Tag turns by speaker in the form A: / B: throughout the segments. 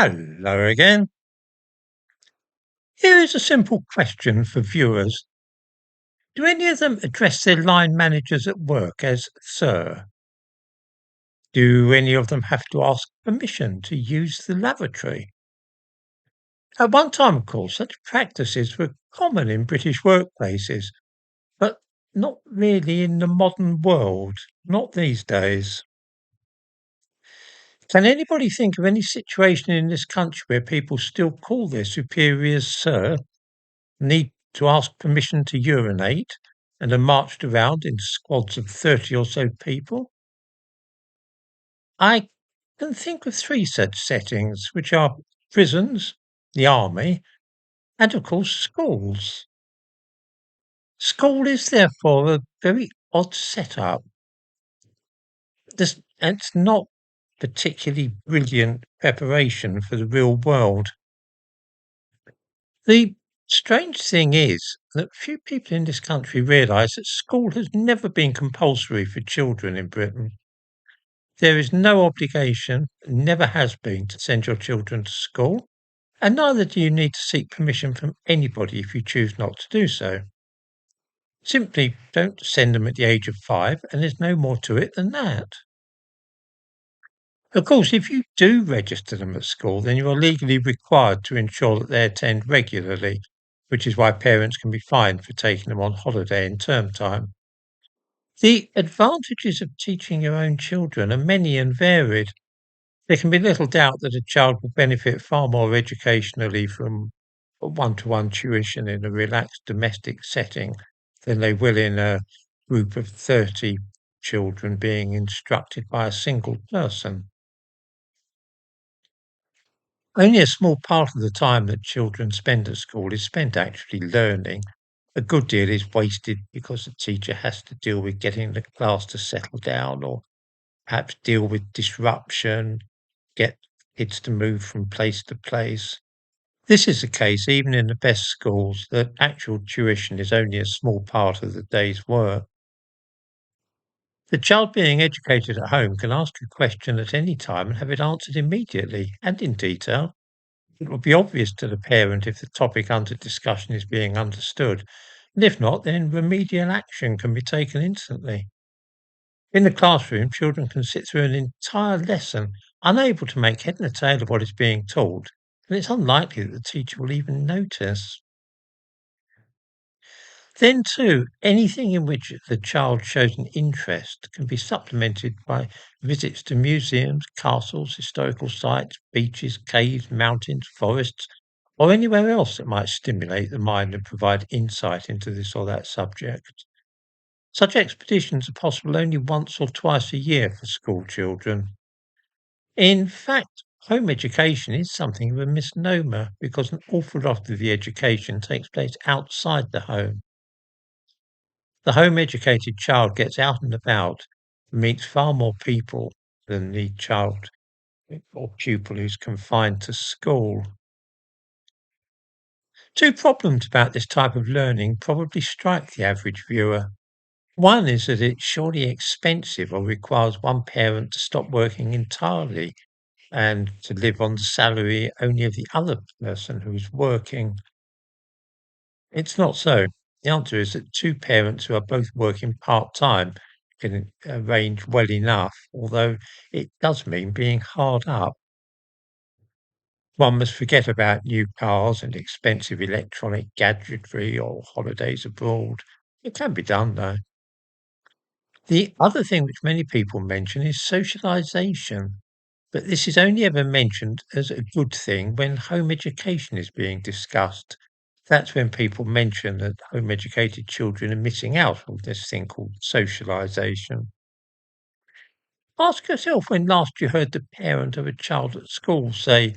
A: Hello again. Here is a simple question for viewers. Do any of them address their line managers at work as Sir? Do any of them have to ask permission to use the lavatory? At one time, of course, such practices were common in British workplaces, but not really in the modern world, not these days. Can anybody think of any situation in this country where people still call their superiors Sir, need to ask permission to urinate, and are marched around in squads of 30 or so people? I can think of three such settings, which are prisons, the army, and of course schools. School is therefore a very odd setup. It's not particularly brilliant preparation for the real world. The strange thing is that few people in this country realise that school has never been compulsory for children in Britain. There is no obligation, never has been, to send your children to school, and neither do you need to seek permission from anybody if you choose not to do so. Simply don't send them at the age of 5, and there's no more to it than that. Of course, if you do register them at school, then you are legally required to ensure that they attend regularly, which is why parents can be fined for taking them on holiday in term time. The advantages of teaching your own children are many and varied. There can be little doubt that a child will benefit far more educationally from one-to-one tuition in a relaxed domestic setting than they will in a group of 30 children being instructed by a single person. Only a small part of the time that children spend at school is spent actually learning. A good deal is wasted because the teacher has to deal with getting the class to settle down or perhaps deal with disruption, get kids to move from place to place. This is the case even in the best schools, that actual tuition is only a small part of the day's work. The child being educated at home can ask a question at any time and have it answered immediately and in detail. It will be obvious to the parent if the topic under discussion is being understood, and if not, then remedial action can be taken instantly. In the classroom, children can sit through an entire lesson unable to make head nor tail of what is being taught, and it's unlikely that the teacher will even notice. Then, too, anything in which the child shows an interest can be supplemented by visits to museums, castles, historical sites, beaches, caves, mountains, forests, or anywhere else that might stimulate the mind and provide insight into this or that subject. Such expeditions are possible only once or twice a year for school children. In fact, home education is something of a misnomer because an awful lot of the education takes place outside the home. The home-educated child gets out and about and meets far more people than the child or pupil who's confined to school. Two problems about this type of learning probably strike the average viewer. One is that it's surely expensive or requires one parent to stop working entirely and to live on the salary only of the other person who's working. It's not so. The answer is that two parents who are both working part-time can arrange well enough, although it does mean being hard up. One must forget about new cars and expensive electronic gadgetry or holidays abroad. It can be done, though. The other thing which many people mention is socialization, but this is only ever mentioned as a good thing when home education is being discussed. That's when people mention that home educated children are missing out on this thing called socialization. Ask yourself when last you heard the parent of a child at school say,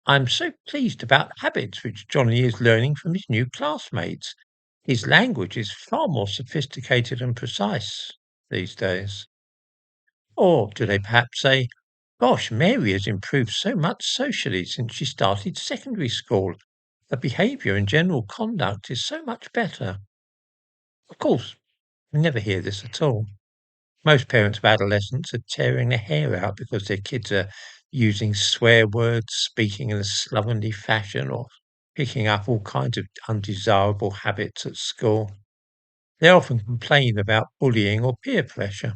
A: I'm so pleased about the habits which Johnny is learning from his new classmates. His language is far more sophisticated and precise these days. Or do they perhaps say, gosh, Mary has improved so much socially since she started secondary school. Her behaviour and general conduct is so much better. Of course, we never hear this at all. Most parents of adolescents are tearing their hair out because their kids are using swear words, speaking in a slovenly fashion, or picking up all kinds of undesirable habits at school. They often complain about bullying or peer pressure.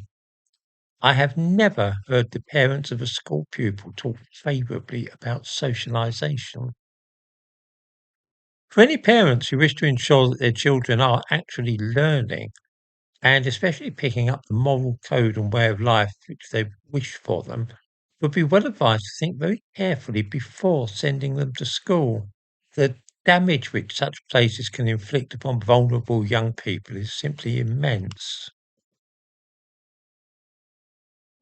A: I have never heard the parents of a school pupil talk favourably about socialization. For any parents who wish to ensure that their children are actually learning, and especially picking up the moral code and way of life which they wish for them, would be well advised to think very carefully before sending them to school. The damage which such places can inflict upon vulnerable young people is simply immense.